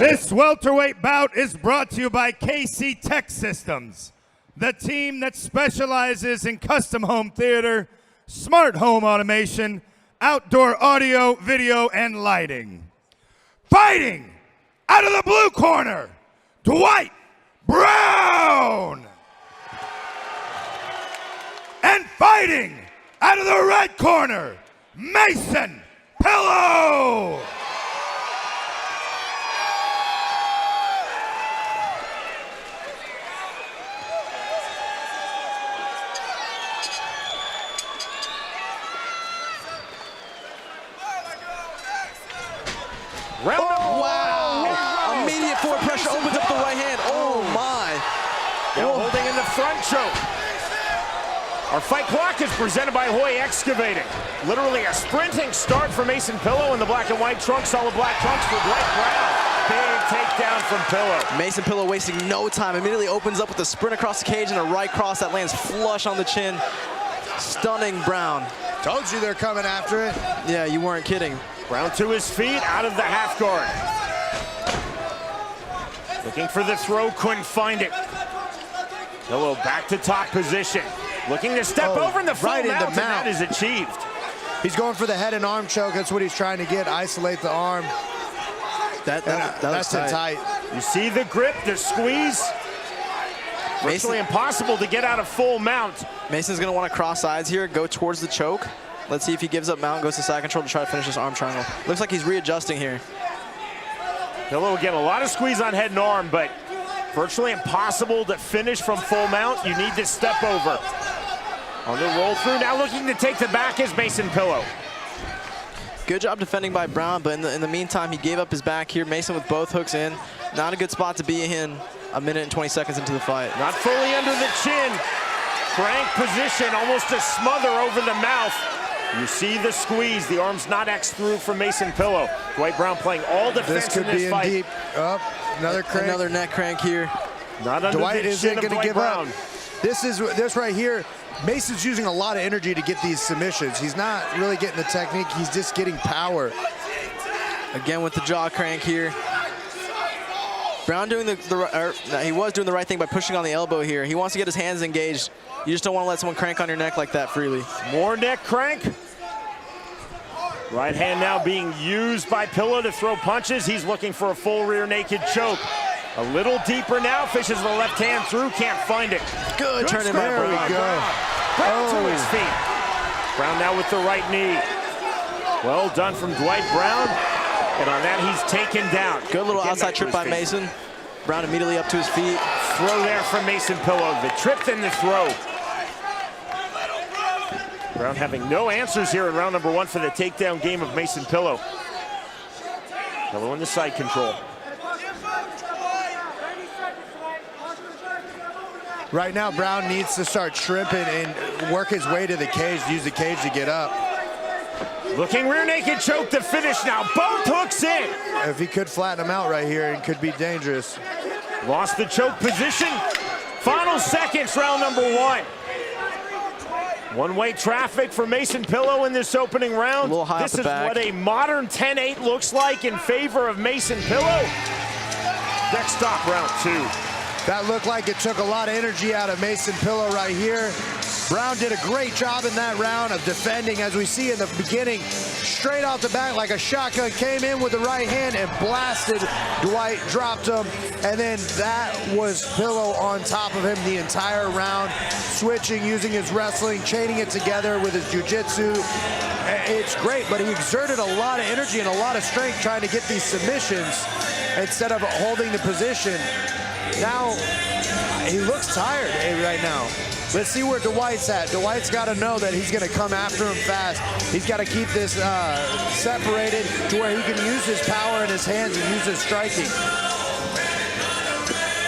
This welterweight bout is brought to you by KC Tech Systems, the team that specializes in custom home theater, smart home automation, outdoor audio, video, and lighting. Fighting out of the blue corner, Dwight Brown. And fighting out of the red corner, Mason Pillow. Wow! Immediate forward pressure opens up the right hand. Oh my! Now holding in the front choke. Our fight clock is presented by Hoy Excavating. Literally a sprinting start for Mason Pillow in the black and white trunks, solid black trunks for Dwight Brown. Big takedown from Pillow. Mason Pillow wasting no time. Immediately opens up with a sprint across the cage and a right cross that lands flush on the chin. Stunning Brown. Told you they're coming after it. Yeah, you weren't kidding. Brown to his feet, out of the half guard. Looking for the throw, couldn't find it. Pillow back to top position. Looking to step over in the full right mount, into and that is achieved. He's going for the head and arm choke. That's what he's trying to get, isolate the arm. That's tight. You see the grip, the squeeze. Virtually impossible to get out of full mount. Mason's gonna want to cross sides here, go towards the choke. Let's see if he gives up mount, goes to side control to try to finish this arm triangle. Looks like he's readjusting here. Pillow again, a lot of squeeze on head and arm, but virtually impossible to finish from full mount. You need to step over. On the roll through, now looking to take the back is Mason Pillow. Good job defending by Brown, but in the meantime, he gave up his back here. Mason with both hooks in. Not a good spot to be in a minute and 20 seconds into the fight. Not fully under the chin. Crank position, almost a smother over the mouth. You see the squeeze. The arm's not X through from Mason Pillow. Dwight Brown playing all defense in this fight. Deep. Another crank. Another neck crank here. Not under Dwight the isn't chin of going to Dwight give Brown. up. This right here, Mason's using a lot of energy to get these submissions. He's not really getting the technique. He's just getting power. Again with the jaw crank here. Brown doing he was doing the right thing by pushing on the elbow here. He wants to get his hands engaged. You just don't want to let someone crank on your neck like that freely. More neck crank. Right hand now being used by Pillow to throw punches. He's looking for a full rear naked choke. A little deeper now, fishes the left hand through, can't find it. Good turn in There we go. Brown to his feet. Brown now with the right knee. Well done from Dwight Brown. And on that, he's taken down. Good little outside trip by Mason. Brown immediately up to his feet. Throw there from Mason Pillow. The trip, then the throw. Brown having no answers here in round number one for the takedown game of Mason Pillow. Pillow in the side control. Right now, Brown needs to start shrimping and work his way to the cage, use the cage to get up. Looking rear naked choke to finish now. Both hooks in. If he could flatten him out right here, it could be dangerous. Lost the choke position. Final seconds, round number one. One-way traffic for Mason Pillow in this opening round. This is what a modern 10-8 looks like in favor of Mason Pillow. Next stop, round two. That looked like it took a lot of energy out of Mason Pillow right here. Brown did a great job in that round of defending, as we see in the beginning. Straight off the bat like a shotgun, came in with the right hand and blasted Dwight, dropped him, and then that was Pillow on top of him the entire round, switching, using his wrestling, chaining it together with his jiu-jitsu. It's great, but he exerted a lot of energy and a lot of strength trying to get these submissions instead of holding the position. Now, he looks tired right now. Let's see where Dwight's at. Dwight's got to know that he's going to come after him fast. He's got to keep this separated to where he can use his power in his hands and use his striking.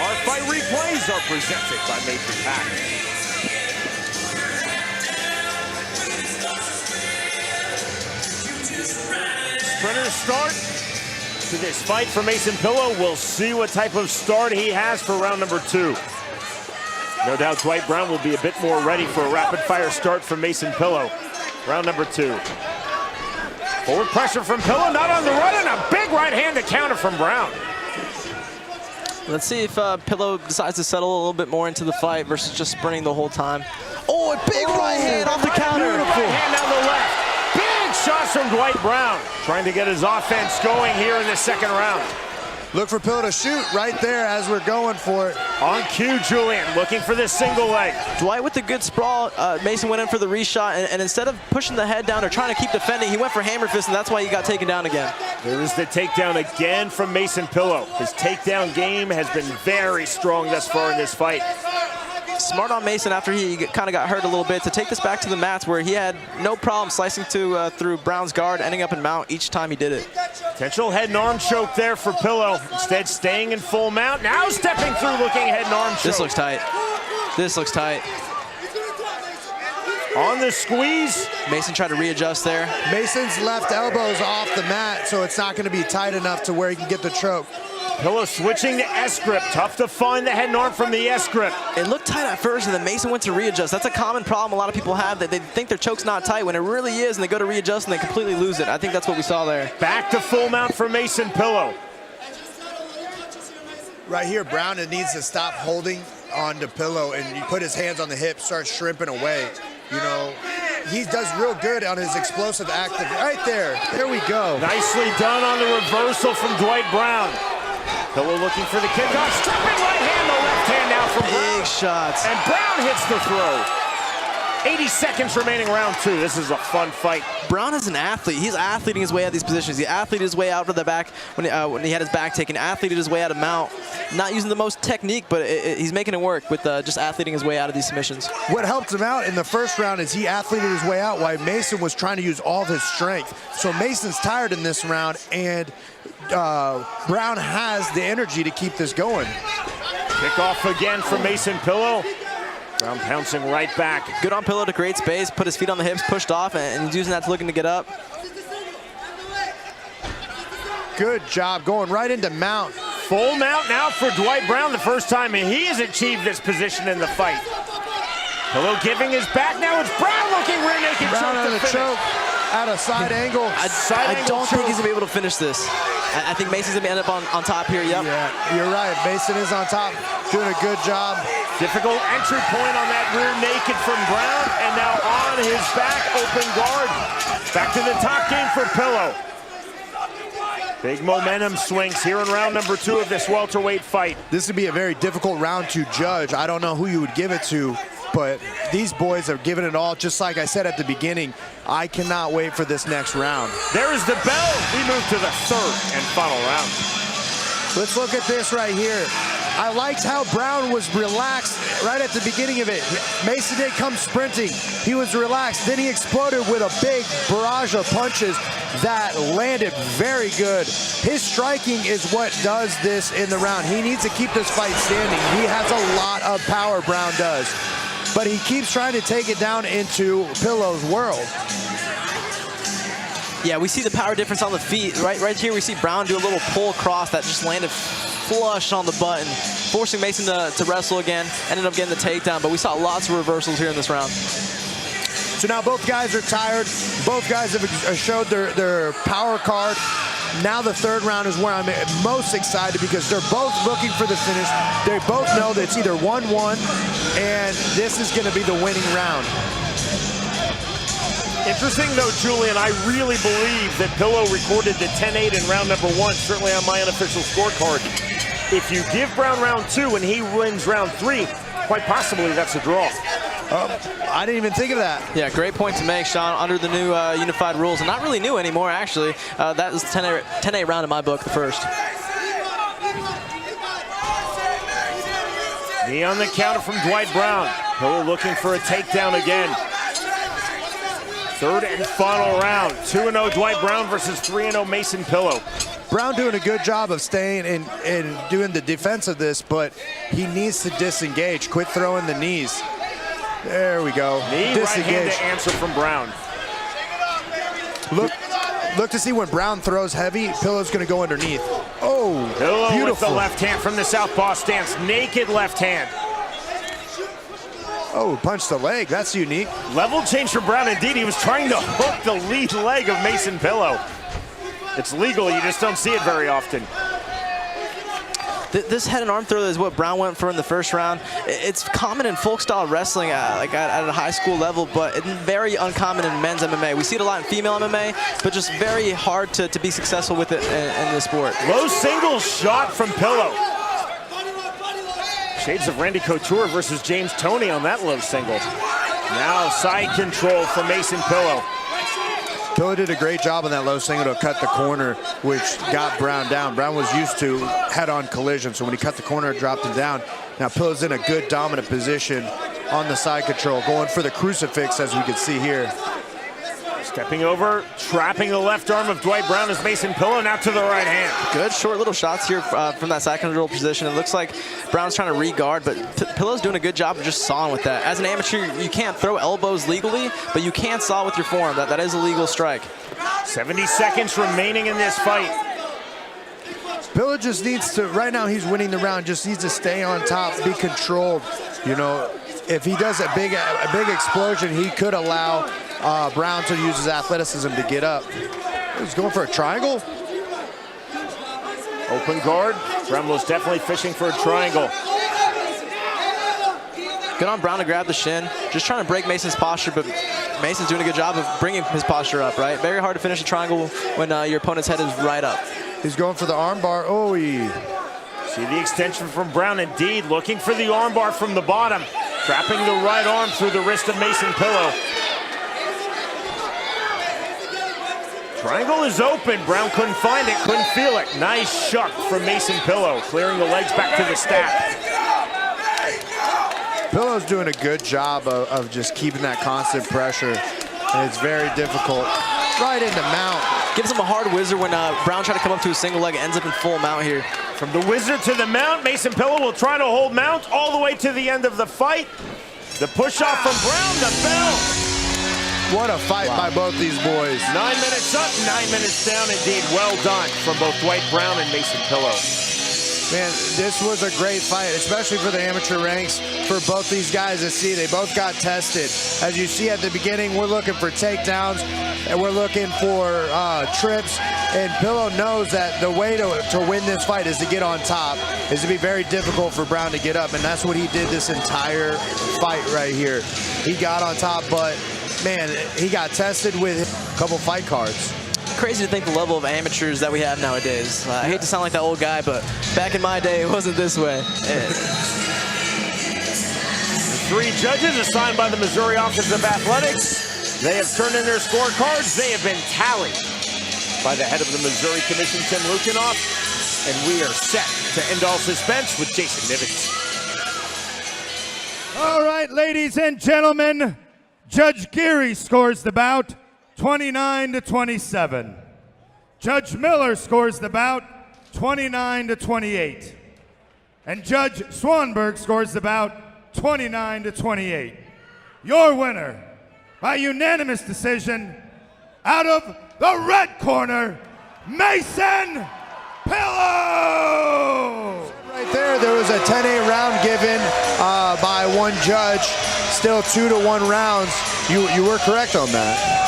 Our fight replays are presented by FAC. Sprinter start to this fight for Mason Pillow. We'll see what type of start he has for round number two. No doubt Dwight Brown will be a bit more ready for a rapid-fire start from Mason Pillow. Round number two. Forward pressure from Pillow, not on the run, and a big right hand to counter from Brown. Let's see if Pillow decides to settle a little bit more into the fight versus just sprinting the whole time. Oh, a big right hand off the counter. Beautiful. Right hand down the left. Big shots from Dwight Brown. Trying to get his offense going here in the second round. Look for Pillow to shoot right there as we're going for it. On cue, Julian, looking for this single leg. Dwight with the good sprawl. Mason went in for the reshot, and instead of pushing the head down or trying to keep defending, he went for hammer fist, and that's why he got taken down again. There is the takedown again from Mason Pillow. His takedown game has been very strong thus far in this fight. Smart on Mason after he kind of got hurt a little bit to take this back to the mats where he had no problem slicing through Brown's guard, ending up in mount each time he did it. Potential head and arm choke there for Pillow. Instead staying in full mount. Now stepping through, looking head and arm choke. This looks tight. This looks tight. On the squeeze. Mason tried to readjust there. Mason's left elbow's off the mat, so it's not going to be tight enough to where he can get the choke. Pillow switching to S-grip. Tough to find the head and arm from the S-grip. It looked tight at first, and then Mason went to readjust. That's a common problem a lot of people have, that they think their choke's not tight when it really is, and they go to readjust and they completely lose it. I think that's what we saw there. Back to full mount for Mason Pillow. Right here, Brown needs to stop holding on to Pillow and you put his hands on the hip, start shrimping away. You know, he does real good on his explosive active. Right there. There we go. Nicely done on the reversal from Dwight Brown. Pillow looking for the kickoff. Stepping right hand, the left hand now from Brown. Big shots. And Brown hits the throw. 80 seconds remaining round two. This is a fun fight. Brown is an athlete. He's athleting his way out of these positions. He athleted his way out of the back when he had his back taken. Athleted his way out of mount. Not using the most technique, but he's making it work with just athleting his way out of these submissions. What helped him out in the first round is he athleted his way out while Mason was trying to use all of his strength. So Mason's tired in this round, and Brown has the energy to keep this going. Kickoff again from Mason Pillow. Brown pouncing right back. Good on Pillow to create space, put his feet on the hips, pushed off, and he's using that to looking to get up. Good job going right into mount. Full mount now for Dwight Brown, the first time he has achieved this position in the fight. Pillow giving his back. Now it's Brown looking rear naked. Brown on the choke at a side angle. I don't think he's going to be able to finish this. I think Mason's going to end up on top here. Yep. Yeah, you're right. Mason is on top, doing a good job. Difficult entry point on that rear naked from Brown, and now on his back, open guard. Back to the top game for Pillow. Big momentum swings here in round number two of this welterweight fight. This would be a very difficult round to judge. I don't know who you would give it to, but these boys are giving it all. Just like I said at the beginning, I cannot wait for this next round. There is the bell. We move to the third and final round. Let's look at this right here. I liked how Brown was relaxed right at the beginning of it. Mason did come sprinting. He was relaxed. Then he exploded with a big barrage of punches that landed very good. His striking is what does this in the round. He needs to keep this fight standing. He has a lot of power, Brown does. But he keeps trying to take it down into Pillow's world. Yeah, we see the power difference on the feet. Right here, we see Brown do a little pull across that just landed flush on the button, forcing Mason to wrestle again. Ended up getting the takedown, but we saw lots of reversals here in this round. So now both guys are tired. Both guys have showed their power card. Now the third round is where I'm most excited because they're both looking for the finish. They both know that it's either 1-1, and this is going to be the winning round. Interesting though, Julian, I really believe that Pillow recorded the 10-8 in round number one, certainly on my unofficial scorecard. If you give Brown round two and he wins round three, quite possibly that's a draw. I didn't even think of that. Yeah, great point to make, Sean. Under the new unified rules, and not really new anymore, actually. That was 10-8 round in my book, the first. Knee on the counter from Dwight Brown. Pillow looking for a takedown again. Third and final round. 2-0 Dwight Brown versus 3-0 Mason Pillow. Brown doing a good job of staying and doing the defense of this, but he needs to disengage. Quit throwing the knees. There we go. Knee, disengage. right hand to answer from Brown. Look to see when Brown throws heavy, Pillow's going to go underneath. Oh, Pillow beautiful. with the left hand from the southpaw stance. Naked left hand. Oh, punch the leg. That's unique. Level change for Brown. Indeed, he was trying to hook the lead leg of Mason Pillow. It's legal. You just don't see it very often. This head and arm throw is what Brown went for in the first round. It's common in folk style wrestling, like at a high school level, but it's very uncommon in men's MMA. We see it a lot in female MMA, but just very hard to be successful with it in this sport. Low single shot from Pillow. Shades of Randy Couture versus James Toney on that low single. Now side control from Mason Pillow. Pillow did a great job on that low single to cut the corner, which got Brown down. Brown was used to head-on collision, so when he cut the corner, it dropped him down. Now Pillow's in a good dominant position on the side control, going for the crucifix, as we can see here. Stepping over, trapping the left arm of Dwight Brown as Mason Pillow, now to the right hand. Good short little shots here from that side control position. It looks like Brown's trying to re-guard, but Pillow's doing a good job of just sawing with that. As an amateur, you can't throw elbows legally, but you can saw with your forearm. That is a legal strike. 70 seconds remaining in this fight. Pillow just needs to, right now he's winning the round, just needs to stay on top, be controlled. You know, if he does a big explosion, he could allow Brown to use his athleticism to get up. He's going for a triangle. Open guard. Brown was definitely fishing for a triangle. Good on Brown to grab the shin. Just trying to break Mason's posture, but Mason's doing a good job of bringing his posture up, right? Very hard to finish a triangle when your opponent's head is right up. He's going for the armbar. Oh, see the extension from Brown, indeed. Looking for the armbar from the bottom. Trapping the right arm through the wrist of Mason Pillow. Triangle is open. Brown couldn't find it, couldn't feel it. Nice shuck from Mason Pillow, clearing the legs back to the stack. Pillow's doing a good job of just keeping that constant pressure, and it's very difficult. Right into mount. Gives him a hard whizzer when Brown tried to come up to a single leg. It ends up in full mount here. From the whizzer to the mount, Mason Pillow will try to hold mount all the way to the end of the fight. The push off from Brown, the bell. What a fight by both these boys. 9 minutes up, 9 minutes down. Indeed, well done from both Dwight Brown and Mason Pillow. Man, this was a great fight, especially for the amateur ranks, for both these guys to see. They both got tested. As you see at the beginning, we're looking for takedowns, and we're looking for trips. And Pillow knows that the way to win this fight is to get on top, is to be very difficult for Brown to get up. And that's what he did this entire fight right here. He got on top, but man, he got tested with a couple fight cards. Crazy to think the level of amateurs that we have nowadays. I hate to sound like that old guy, but back in my day, it wasn't this way. Three judges assigned by the Missouri Office of Athletics. They have turned in their scorecards. They have been tallied by the head of the Missouri Commission, Tim Lukinoff. And we are set to end all suspense with Jason Nivens. All right, ladies and gentlemen, Judge Geary scores the bout 29-27. Judge Miller scores the bout 29-28. And Judge Swanberg scores the bout 29-28. Your winner by unanimous decision, out of the red corner, Mason Pillow! Right there was a 10-8 round given by one judge. Still 2-1 rounds. You were correct on that.